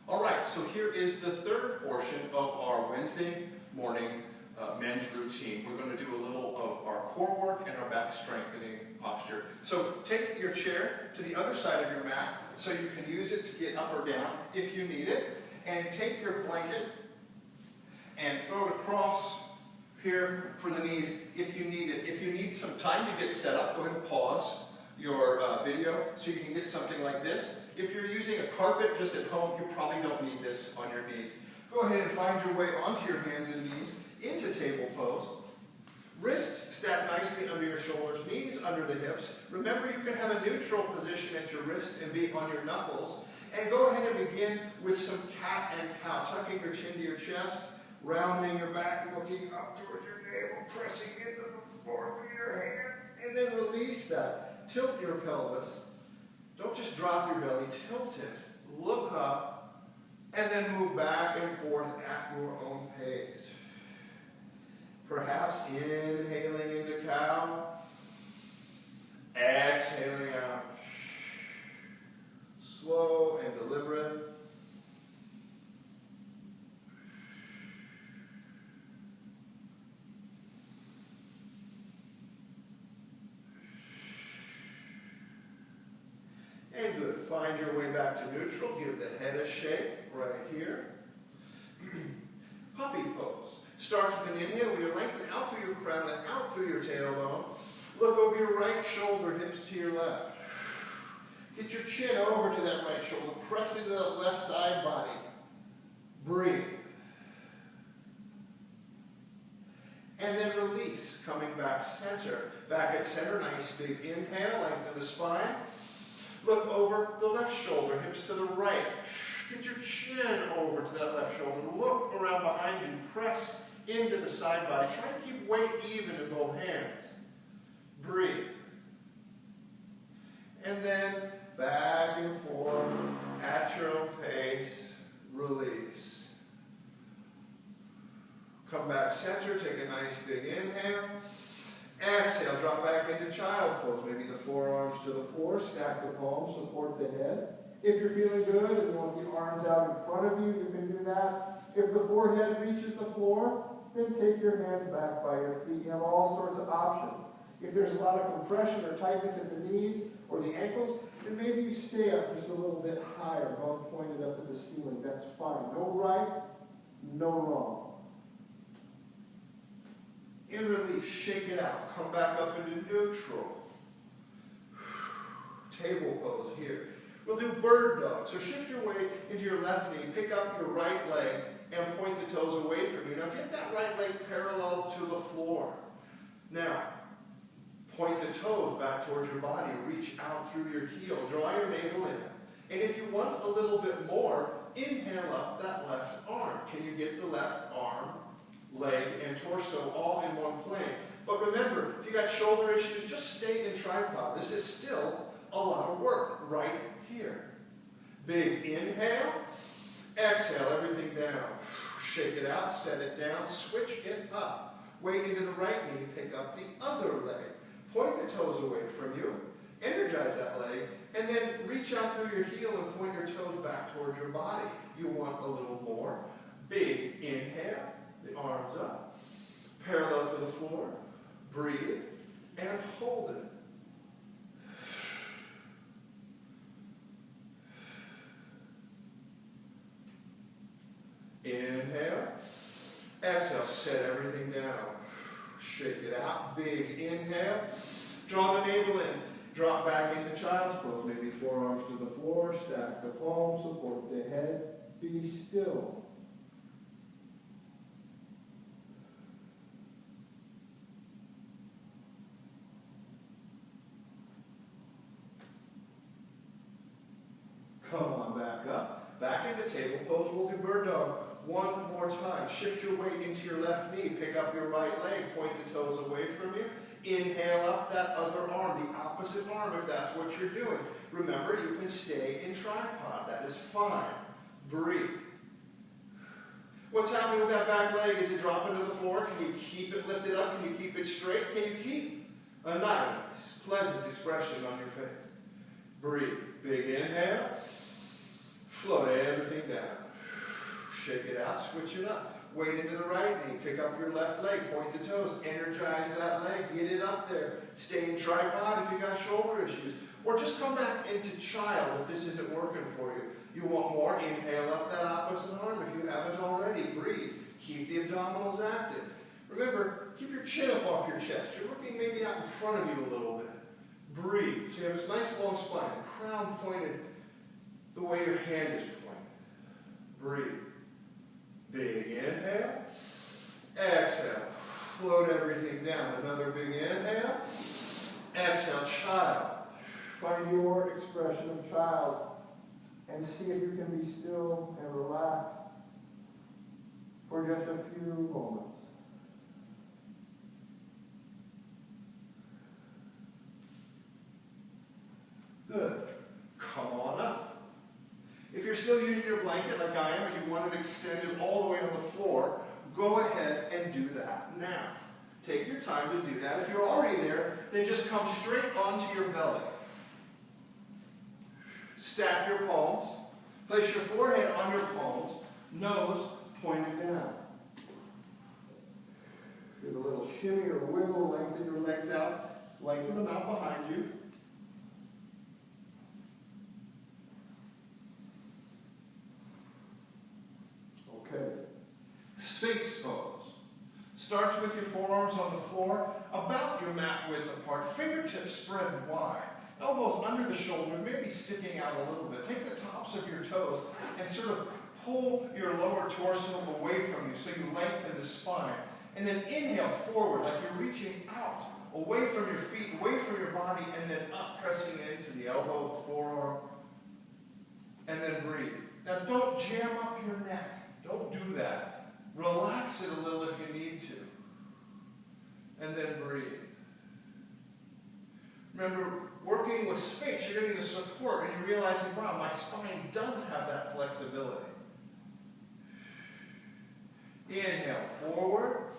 All right, so here is the third portion of our Wednesday morning men's routine. We're going to do a little of our core work and our back strengthening posture. So take your chair to the other side of your mat so you can use it to get up or down if you need it. And take your blanket and throw it across here for the knees if you need it. If you need some time to get set up, go ahead and pause your video so you can get something like this. If you're using a carpet just at home, you probably don't need this on your knees. Go ahead and find your way onto your hands and knees into table pose. Wrists stacked nicely under your shoulders, knees under the hips. Remember, you can have a neutral position at your wrist and be on your knuckles. And go ahead and begin with some cat and cow, tucking your chin to your chest, rounding your back, looking up towards your navel, pressing into the floor with your hands, and then release that. Tilt your pelvis. Don't just drop your belly, tilt it. Look up, and then move back and forth at your own pace. Perhaps inhaling into cow, exhaling out. Slow and deliberate. And good. Find your way back to neutral. Give the head a shake right here. Puppy pose. Starts with an inhale where you lengthen out through your crown and out through your tailbone. Look over your right shoulder, hips to your left. Get your chin over to that right shoulder. Press into that left side body. Breathe. And then release, coming back center. Back at center, nice big inhale, lengthen the spine. Look over the left shoulder, hips to the right. Get your chin over to that left shoulder. Look around behind you. Press into the side body. Try to keep weight even in both hands. Breathe. And then back and forth at your own pace. Release. Come back center. Take a nice big inhale. Exhale, drop back into child's pose. Maybe the forearms to the floor, stack the palms, support the head. If you're feeling good and you want the arms out in front of you, you can do that. If the forehead reaches the floor, then take your hands back by your feet. You have all sorts of options. If there's a lot of compression or tightness at the knees or the ankles, then maybe you stay up just a little bit higher, bone pointed up at the ceiling. That's fine. No right, no wrong. In release, shake it out. Come back up into neutral. Table pose here. We'll do bird dog. So shift your weight into your left knee. Pick up your right leg and point the toes away from you. Now get that right leg parallel to the floor. Now, point the toes back towards your body. Reach out through your heel. Draw your navel in. And if you want a little bit more, inhale up that left arm. Can you get the left arm, leg, and torso all in one plane? But remember, if you got shoulder issues, just stay in tripod. This is still a lot of work right here. Big inhale. Exhale everything down. Shake it out, set it down, switch it up. Weight into the right knee, pick up the other leg. Point the toes away from you. Energize that leg. And then reach out through your heel and point your toes back towards your body. You want a little more. Big inhale. The arms up, parallel to the floor. Breathe and hold it. Inhale. Exhale, set everything down. Shake it out. Big inhale. Draw the navel in. Drop back into child's pose. Maybe forearms to the floor. Stack the palms. Support the head. Be still. Come on back up. Back into table pose. We'll do bird dog one more time. Shift your weight into your left knee. Pick up your right leg. Point the toes away from you. Inhale up that other arm, the opposite arm if that's what you're doing. Remember, you can stay in tripod. That is fine. Breathe. What's happening with that back leg? Is it dropping to the floor? Can you keep it lifted up? Can you keep it straight? Can you keep a nice, pleasant expression on your face? Breathe. Big inhale. Float everything down. Shake it out, switch it up. Weight into the right knee, pick up your left leg, point the toes, energize that leg, get it up there. Stay in tripod if you got shoulder issues. Or just come back into child if this isn't working for you. You want more? Inhale up that opposite arm if you haven't already. Breathe. Keep the abdominals active. Remember, keep your chin up off your chest. You're looking maybe out in front of you a little bit. Breathe. So you have this nice long spine, the crown pointed the way your hand is pointed. Breathe. Big inhale. Exhale. Float everything down. Another big inhale. Exhale. Child. Find your expression of child and see if you can be still and relaxed for just a few moments. Good. Come on up. If you're still using your blanket like I am and you want it extended all the way on the floor, go ahead and do that now. Take your time to do that. If you're already there, then just come straight onto your belly. Stack your palms. Place your forehead on your palms, nose pointed down. Give a little shimmy or wiggle, lengthen your legs out, lengthen them out behind you. Okay. Sphinx pose. Starts with your forearms on the floor, about your mat width apart, fingertips spread wide. Elbows under the shoulder, maybe sticking out a little bit. Take the tops of your toes and sort of pull your lower torso away from you so you lengthen the spine. And then inhale forward like you're reaching out, away from your feet, away from your body, and then up, pressing into the elbow, the forearm, and then breathe. Now don't jam up your neck. Don't do that. Relax it a little if you need to. And then breathe. Remember, working with Sphinx, you're getting the support and you're realizing, wow, my spine does have that flexibility. Inhale, forward,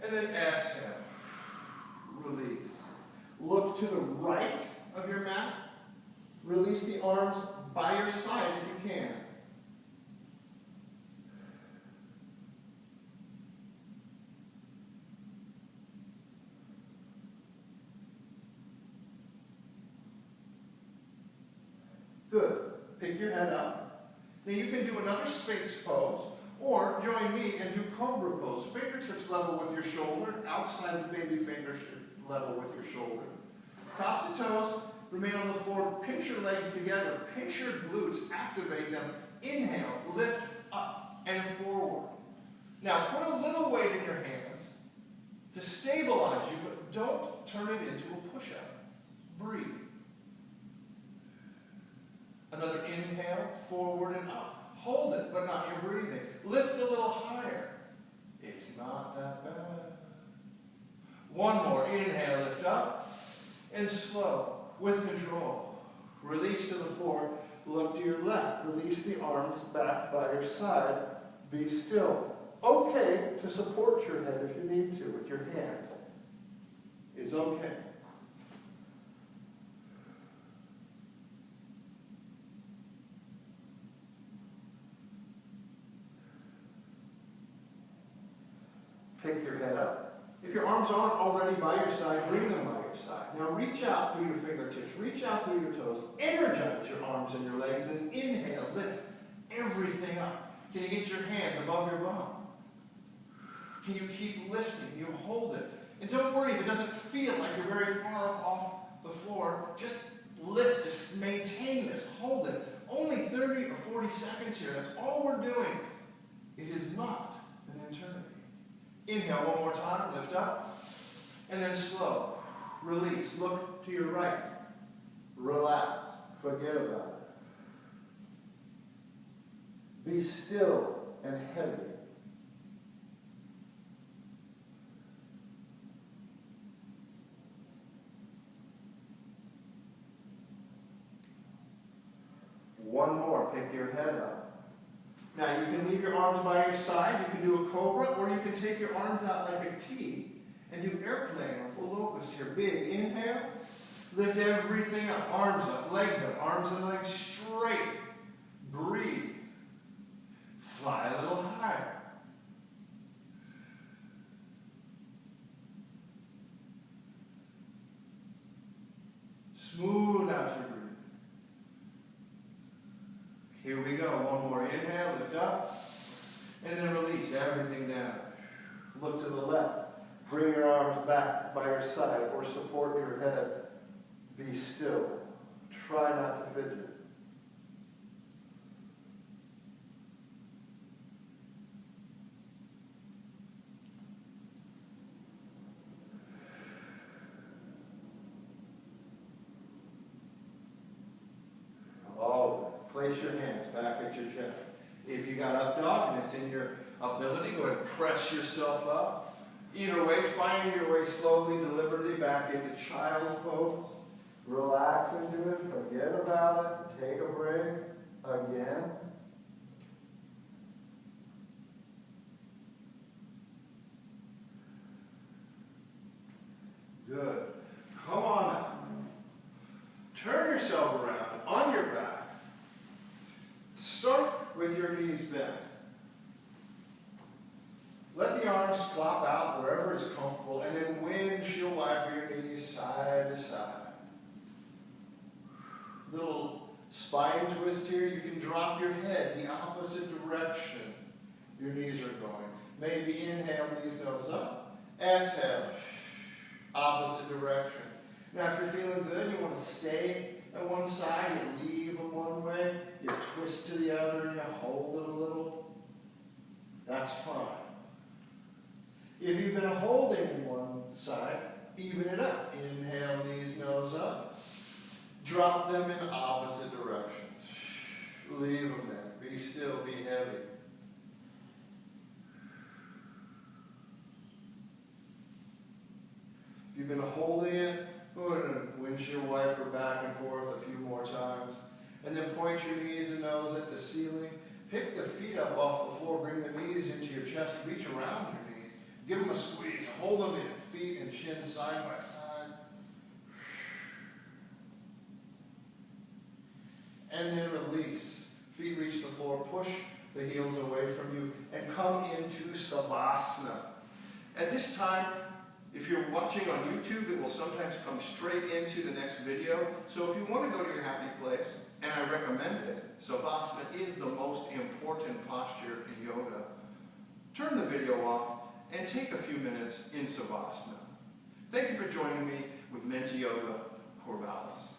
and then exhale. Release. Look to the right of your mat. Release the arms by your side if you can. Good. Pick your head up. Now you can do another Sphinx pose, or join me and do Cobra pose. Fingertips level with your shoulder, outside of the baby finger level with your shoulder. Tops of toes remain on the floor. Pinch your legs together. Pinch your glutes. Activate them. Inhale, lift up and forward. Now put a little weight in your hands to stabilize you, but don't turn it into a push-up. Breathe. Another inhale, forward and up. Hold it, but not your breathing. Lift a little higher. It's not that bad. One more. Inhale, lift up. And slow, with control. Release to the floor. Look to your left. Release the arms back by your side. Be still. Okay to support your head if you need to with your hands. It's okay. Pick your head up. If your arms aren't already by your side, bring them by your side. Now reach out through your fingertips. Reach out through your toes. Energize your arms and your legs. And inhale. Lift everything up. Can you get your hands above your bum? Can you keep lifting? You hold it. And don't worry if it doesn't feel like you're very far up off the floor. Just lift. Just maintain this. Hold it. Only 30 or 40 seconds here. That's all we're doing. It is not an eternity. Inhale one more time, lift up, and then slow. Release, look to your right. Relax, forget about it. Be still and heavy. One more, pick your head up. Now you can leave your arms by your side, you can do a cobra, or you can take your arms out like a T and do airplane or full locust here. Big inhale, lift everything up, arms up, arms and legs straight. Breathe. Fly a little higher. Smooth out your breathing. Here we go. One more inhale, lift up, and then release everything down. Look to the left. Bring your arms back by your side or support your head. Be still. Try not to fidget. Place your hands back at your chest. If you got up dog and it's in your ability, go ahead and press yourself up. Either way, find your way slowly, deliberately back into child's pose. Relax into it, forget about it, take a break again. Good. Come on up. Turn yourself around on your back. Start with your knees bent. Let the arms flop out wherever it's comfortable, and then windshield wiper your knees side to side. Little spine twist here. You can drop your head the opposite direction your knees are going. Maybe inhale, knees nose up. Exhale, opposite direction. Now if you're feeling good, you want to stay at one side, you leave them one way, you twist to the other, and you hold it a little. That's fine. If you've been holding in one side, even it up. Inhale, knees, nose up. Drop them in opposite directions. Leave them there. Be still, be heavy. If you've been holding it, go ahead and windshield wiper back and forth a few more times. And then point your knees and nose at the ceiling. Pick the feet up off the floor. Bring the knees into your chest. Reach around your knees. Give them a squeeze. Hold them in. Feet and chin side by side. And then release. Feet reach the floor. Push the heels away from you. And come into Savasana. At this time, if you're watching on YouTube, it will sometimes come straight into the next video. So if you want to go to your happy place, and I recommend it, Savasana is the most important posture in yoga. Turn the video off and take a few minutes in Savasana. Thank you for joining me with Menji Yoga Corvallis.